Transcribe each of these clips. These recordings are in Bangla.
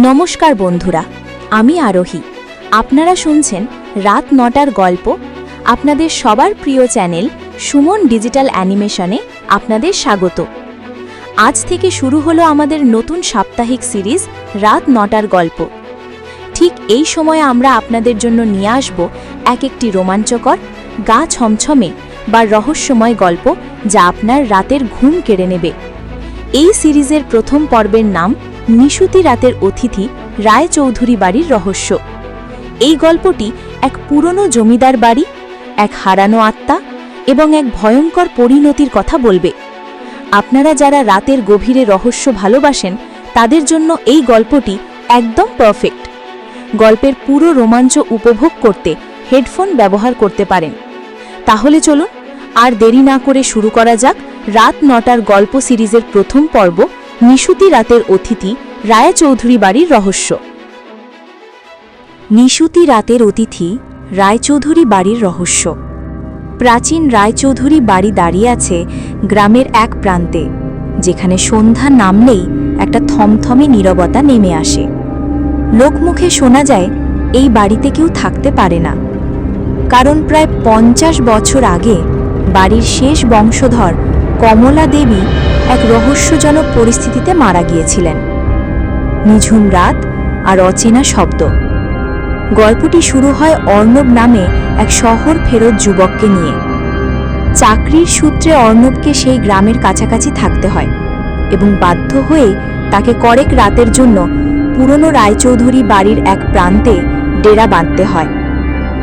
নমস্কার বন্ধুরা, আমি আরোহী। আপনারা শুনছেন রাত ৯টার গল্প। আপনাদের সবার প্রিয় চ্যানেল সুমন ডিজিটাল অ্যানিমেশনে আপনাদের স্বাগত। আজ থেকে শুরু হলো আমাদের নতুন সাপ্তাহিক সিরিজ রাত ৯টার গল্প। ঠিক এই সময়ে আমরা আপনাদের জন্য নিয়ে আসব একটি রোমাঞ্চকর, গা ছমছমে বা রহস্যময় গল্প, যা আপনার রাতের ঘুম কেড়ে নেবে। এই সিরিজের প্রথম পর্বের নাম নিশুতি রাতের অতিথি, রায়চৌধুরী বাড়ির রহস্য। এই গল্পটি এক পুরনো জমিদার বাড়ি, এক হারানো আত্মা এবং এক ভয়ঙ্কর পরিণতির কথা বলবে। আপনারা যারা রাতের গভীরে রহস্য ভালোবাসেন, তাদের জন্য এই গল্পটি একদম পারফেক্ট। গল্পের পুরো রোমাঞ্চ উপভোগ করতে হেডফোন ব্যবহার করতে পারেন। তাহলে চলুন আর দেরি না করে শুরু করা যাক রাত ৯টার গল্প সিরিজের প্রথম পর্ব, নিশুতি রাতের অতিথি, রায়চৌধুরী বাড়ির রহস্য। নিশুতি রাতের অতিথি, রায়চৌধুরী বাড়ির রহস্য। প্রাচীন রায়চৌধুরী বাড়ি দাঁড়িয়ে আছে গ্রামের এক প্রান্তে, যেখানে সন্ধ্যা নামলেই একটা থমথমে নীরবতা নেমে আসে। লোকমুখে শোনা যায় এই বাড়িতে কেউ থাকতে পারে না, কারণ প্রায় ৫০ বছর আগে বাড়ির শেষ বংশধর কমলা দেবী এক রহস্যজনক পরিস্থিতিতে মারা গিয়েছিলেন। নিঝুম রাত আর অচেনা শব্দ। গল্পটি শুরু হয় অর্ণব নামে এক শহর ফেরত যুবককে নিয়ে। চাকরির সূত্রে অর্ণবকে সেই গ্রামের কাছাকাছি থাকতে হয় এবং বাধ্য হয়ে তাকে কয়েক রাতের জন্য পুরনো রায়চৌধুরী বাড়ির এক প্রান্তে ডেরা বাঁধতে হয়।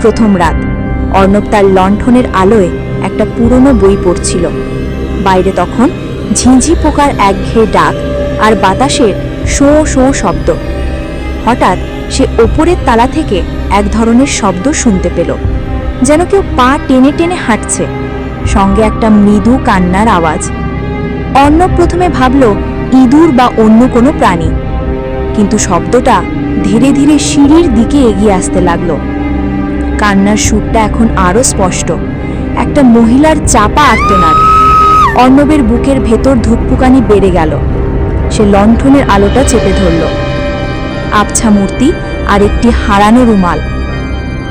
প্রথম রাত, অর্ণব তার লণ্ঠনের আলোয় একটা পুরনো বই পড়ছিল। বাইরে তখন ঝিঁঝি পোকার একঘেয়ে ডাক আর বাতাসের শো শো শব্দ। হঠাৎ সে ওপরের তালা থেকে এক ধরনের শব্দ শুনতে পেল, যেন কেউ পা টেনে টেনে হাঁটছে, সঙ্গে একটা মৃদু কান্নার আওয়াজ। অর্ণব প্রথমে ভাবল ইঁদুর বা অন্য কোনো প্রাণী, কিন্তু শব্দটা ধীরে ধীরে সিঁড়ির দিকে এগিয়ে আসতে লাগল। কান্নার সুরটা এখন আরও স্পষ্ট, একটা মহিলার চাপা আর্তনাদ। অর্ণবের বুকের ভেতর ধুকপুকানি বেড়ে গেল। সে লণ্ঠনের আলোটা চেপে ধরল। আবছা মূর্তি আর একটি হারানো রুমাল।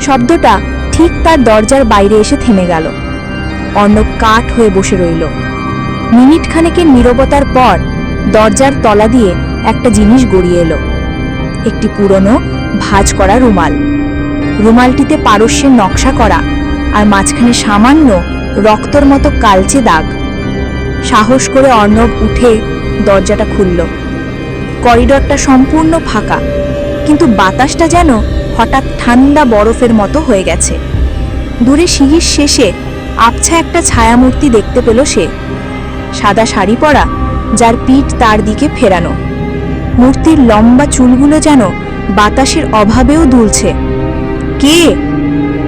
শব্দটা ঠিক তার দরজার বাইরে এসে থেমে গেল। অর্ণব কাঠ হয়ে বসে রইল। মিনিট খানেকের নীরবতার পর দরজার তলা দিয়ে একটা জিনিস গড়িয়ে এলো, একটি পুরনো ভাঁজ করা রুমাল। রুমালটিতে পারস্যের নকশা করা আর মাঝখানে সামান্য রক্তর মতো কালচে দাগ। সাহস করে অর্ণব উঠে দরজাটা খুলল। করিডরটা সম্পূর্ণ ফাঁকা, কিন্তু বাতাসটা যেন হঠাৎ ঠান্ডা বরফের মতো হয়ে গেছে। দূরে সিঁড়ির শেষে আবছা একটা ছায়ামূর্তি দেখতে পেল সে, সাদা শাড়ি পরা, যার পিঠ তার দিকে ফেরানো। মূর্তির লম্বা চুলগুলো যেন বাতাসের অভাবেও দুলছে। কে?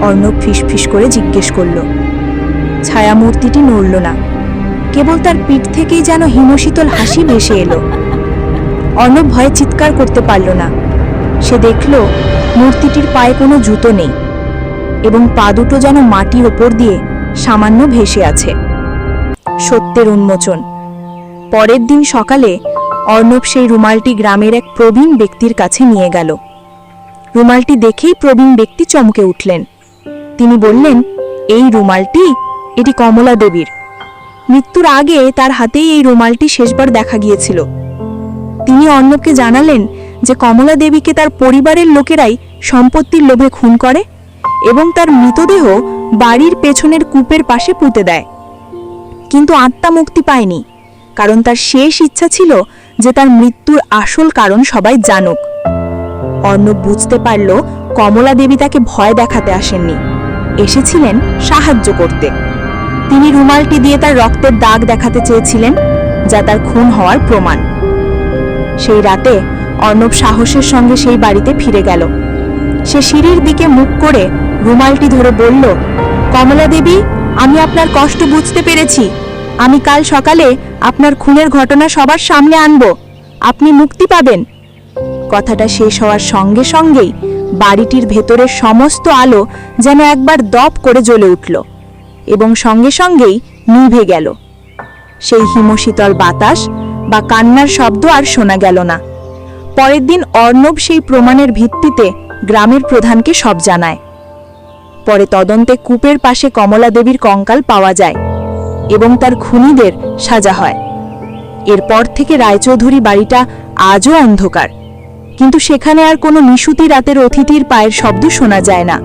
অর্ণব ফিসফিস করে জিজ্ঞেস করল। ছায়ামূর্তিটি নড়ল না, কেবল তার পিঠ থেকেই যেন হিমশীতল হাসি ভেসে এলো। অর্ণব ভয়ে চিৎকার করতে পারল না। সে দেখল মূর্তিটির পায়ে কোনো জুতো নেই এবং পা দুটো যেন মাটির ওপর দিয়ে সামান্য ভেসে আছে। সত্যের উন্মোচন। পরের দিন সকালে অর্ণব সেই রুমালটি গ্রামের এক প্রবীণ ব্যক্তির কাছে নিয়ে গেল। রুমালটি দেখেই প্রবীণ ব্যক্তি চমকে উঠলেন। তিনি বললেন, এই রুমালটি, এটি কমলা দেবীর। মৃত্যুর আগে তার হাতেই এই রুমালটি শেষবার দেখা গিয়েছিল। তিনি অর্ণবকে জানালেন যে কমলা দেবীকে তার পরিবারের লোকেরাই সম্পত্তির লোভে খুন করে এবং তার মৃতদেহ বাড়ির পেছনের কূপের পাশে পুঁতে দেয়। কিন্তু আত্মা মুক্তি পায়নি, কারণ তার শেষ ইচ্ছা ছিল যে তার মৃত্যুর আসল কারণ সবাই জানুক। অর্ণব বুঝতে পারল কমলা দেবী তাকে ভয় দেখাতে আসেননি, এসেছিলেন সাহায্য করতে। তিনি রুমালটি দিয়ে তার রক্তের দাগ দেখাতে চেয়েছিলেন, যা তার খুন হওয়ার প্রমাণ। সেই রাতে অর্ণব সাহসের সঙ্গে সেই বাড়িতে ফিরে গেল। সে সিঁড়ির দিকে মুখ করে রুমালটি ধরে বলল, কমলা দেবী, আমি আপনার কষ্ট বুঝতে পেরেছি। আমি কাল সকালে আপনার খুনের ঘটনা সবার সামনে আনব। আপনি মুক্তি পাবেন। কথাটা শেষ হওয়ার সঙ্গে সঙ্গেই বাড়িটির ভেতরের সমস্ত আলো যেন একবার দপ করে জ্বলে উঠল এবং সঙ্গে সঙ্গেই নিভে গেল। সেই হিমশীতল বাতাস বা কান্নার শব্দ আর শোনা গেল না। পরের দিন অর্ণব সেই প্রমাণের ভিত্তিতে গ্রামের প্রধানকে সব জানায়। পরে তদন্তে কূপের পাশে কমলা দেবীর কঙ্কাল পাওয়া যায় এবং তার খুনিদের সাজা হয়। এরপর থেকে রায়চৌধুরী বাড়িটা আজও অন্ধকার, কিন্তু সেখানে আর কোনো নিশুতি রাতের অতিথির পায়ের শব্দ শোনা যায় না।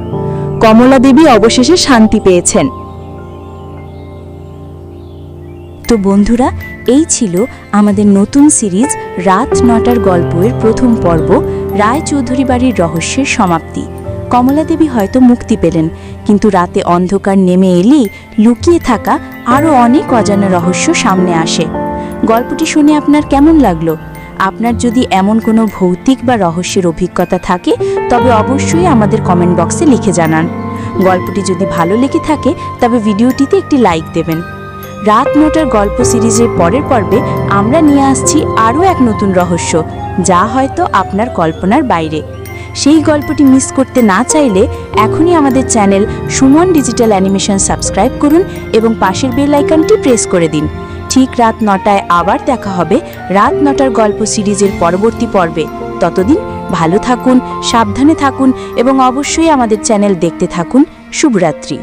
কমলা দেবী অবশেষে শান্তি পেয়েছেন। তো বন্ধুরা, এই ছিল আমাদের নতুন সিরিজ রাত ৯টার গল্পের প্রথম পর্ব, রায়চৌধুরী বাড়ির রহস্যের সমাপ্তি। কমলা দেবী হয়তো মুক্তি পেলেন, কিন্তু রাতে অন্ধকার নেমে এলেই লুকিয়ে থাকা আরও অনেক অজানা রহস্য সামনে আসে। গল্পটি শুনে আপনার কেমন লাগলো? আপনার যদি এমন কোনো ভৌতিক বা রহস্যের অভিজ্ঞতা থাকে তবে অবশ্যই আমাদের কমেন্ট বক্সে লিখে জানান। গল্পটি যদি ভালো লেগে থাকে তবে ভিডিওটিতে একটি লাইক দেবেন। রাত ৯টার গল্প সিরিজের পরের পর্বে আমরা নিয়ে আসছি আরও এক নতুন রহস্য, যা হয়তো আপনার কল্পনার বাইরে। সেই গল্পটি মিস করতে না চাইলে এখনই আমাদের channel Suman digital animation subscribe করুন এবং পাশের বেল আইকনটি প্রেস করে দিন। ঠিক রাত ৯টায় আবার দেখা হবে রাত ৯টার গল্প সিরিজের পরবর্তী পর্বে। ততদিন ভালো থাকুন, সাবধানে থাকুন এবং অবশ্যই আমাদের চ্যানেল দেখতে থাকুন। শুভরাত্রি।